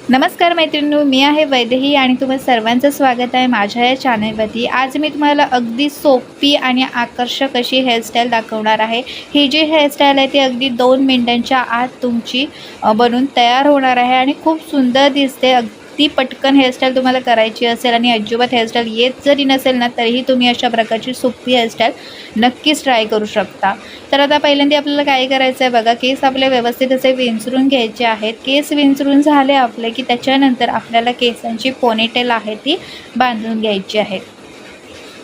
नमस्कार मैत्रिणींनो, मी आहे वैदेही आणि तुम्हा सर्वांचं स्वागत आहे माझ्या या चॅनलवरती। आज मी तुम्हाला अगदी सोपी आणि आकर्षक अशी हेअरस्टाईल दाखवणार आहे। ही जी हेअरस्टाईल आहे ती अगदी 2 मिनिटांच्या आत तुमची बनून तयार होणार आहे आणि खूप सुंदर दिसते। अगदी पटकन हेअरस्टाईल तुम्हाला करायची असेल आणि अजिबात हेअरस्टाईल येत जरी नसेल ना तरीही तुम्ही अशा प्रकारची सोपी हेअरस्टाईल नक्कीच ट्राय करू शकता। तर आता पहिल्यांदा आपल्याला काय करायचं आहे बघा, केस आपले व्यवस्थित असे विंचरून घ्यायचे आहेत। केस विंचरून झाले आपले की त्याच्यानंतर आपल्याला केसांची पोनीटेल आहे ती बांधून घ्यायची आहे।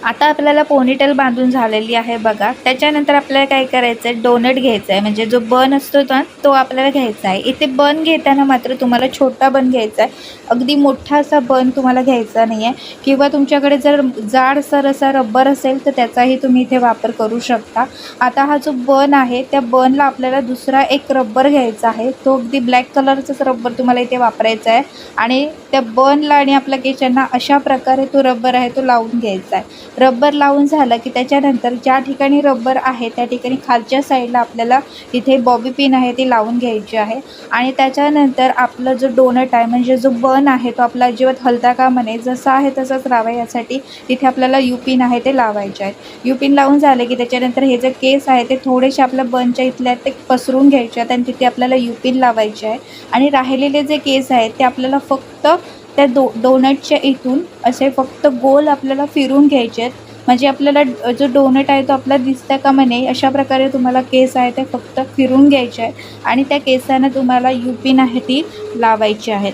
आता आपल्याला पोनीटेल बांधून झालेली आहे बघा। त्याच्यानंतर आपल्याला काय करायचं आहे, डोनट घ्यायचा आहे, म्हणजे जो बन असतो ना तो आपल्याला घ्यायचा आहे। इथे बन घेताना मात्र तुम्हाला छोटा बन घ्यायचा आहे, अगदी मोठा असा बन तुम्हाला घ्यायचा नाही आहे। किंवा तुमच्याकडे जर जाडसर असा रबर असेल तर त्याचाही तुम्ही इथे वापर करू शकता। आता हा जो बन आहे त्या बनला आपल्याला दुसरा एक रबर घ्यायचा आहे, तो अगदी ब्लॅक कलरचाच रबर तुम्हाला इथे वापरायचा आहे आणि त्या बनला आणि आपल्या केसांना अशा प्रकारे तो रबर आहे तो लावून घ्यायचा आहे। रबर लावून झालं की त्याच्यानंतर ज्या ठिकाणी रबर आहे त्या ठिकाणी खालच्या साईडला आपल्याला इथे बॉबी पिन आहे ती लावून घ्यायची आहे आणि त्याच्यानंतर आपला जो डोनट आहे म्हणजे जो बन आहे तो आपला अजिबात हलता कामा नये, जसा आहे तसंच राहावा यासाठी तिथे आपल्याला यू पिन आहे ते लावायचे आहेत। यू पिन लावून झाले की त्याच्यानंतर हे जे केस आहे ते थोडेसे आपल्या बनच्या इथल्या ते पसरून घ्यायचे आहेत आणि तिथे आपल्याला यू पिन लावायचे आहे आणि राहिलेले जे केस आहेत ते आपल्याला फक्त त्या डोनटच्या इथून असे फक्त गोल आपल्याला फिरून घ्यायचे आहेत, म्हणजे आपल्याला जो डोनट आहे तो आपला दिसता कामा नये अशा प्रकारे तुम्हाला केस आहे ते फक्त फिरून घ्यायचे आहेत आणि त्या केसांना तुम्हाला यू पिन आहे ती लावायची आहेत।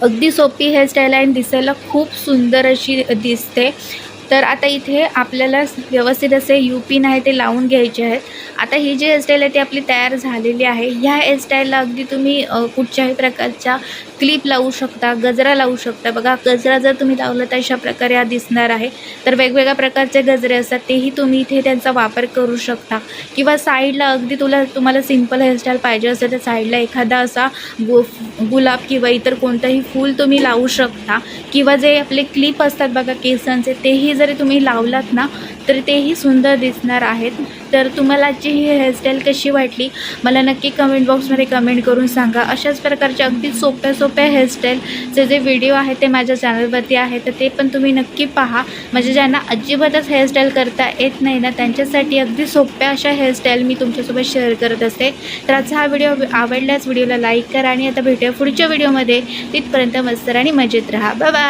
अगदी सोपी हेअरस्टाईल आहे आणि दिसायला खूप सुंदर अशी दिसते। तर आता इथे आपल्याला व्यवस्थित असे यू पिन आहे ते लावून घ्यायचे आहेत। आता ही जी हेअरस्टाईल आहे ती आपली तयार झालेली आहे। ह्या हेअरस्टाईलला अगदी तुम्ही कुठच्याही प्रकारच्या क्लिप लावू शकता, गजरा लावू शकता। बघा, गजरा जर तुम्ही लावला तर अशा प्रकारे हा दिसणार आहे। तर वेगवेगळ्या प्रकारचे गजरे असतात तेही तुम्ही इथे त्यांचा वापर करू शकता किंवा साईडला अगदी तुम्हाला सिंपल हेअरस्टाईल पाहिजे असेल तर साईडला एखादा असा गुलाब किंवा इतर कोणतंही फूल तुम्ही लावू शकता किंवा जे आपले क्लिप असतात बघा केसांचे तेही जरी तुम्ही लावलात ना तर तेही सुंदर दिसणार आहेत। तर तुम्हाला आजची ही हेअरस्टाईल कशी वाटली मला नक्की कमेंट बॉक्समध्ये कमेंट करून सांगा। अशाच प्रकारच्या अगदी सोप्या हेअरस्टाईलचे जे व्हिडिओ आहेत ते माझ्या चॅनलवरती आहे, तर ते पण तुम्ही नक्की पहा। म्हणजे ज्यांना अजिबातच हेअरस्टाईल करता येत नाही ना त्यांच्यासाठी अगदी सोप्या अशा हेअरस्टाईल मी तुमच्यासोबत शेअर करत असते। तर आजचा हा व्हिडिओ आवडल्यास व्हिडिओला लाईक करा आणि आता भेटूया पुढच्या व्हिडिओमध्ये। तिथपर्यंत मस्त आणि मजेत राहा। Bye bye.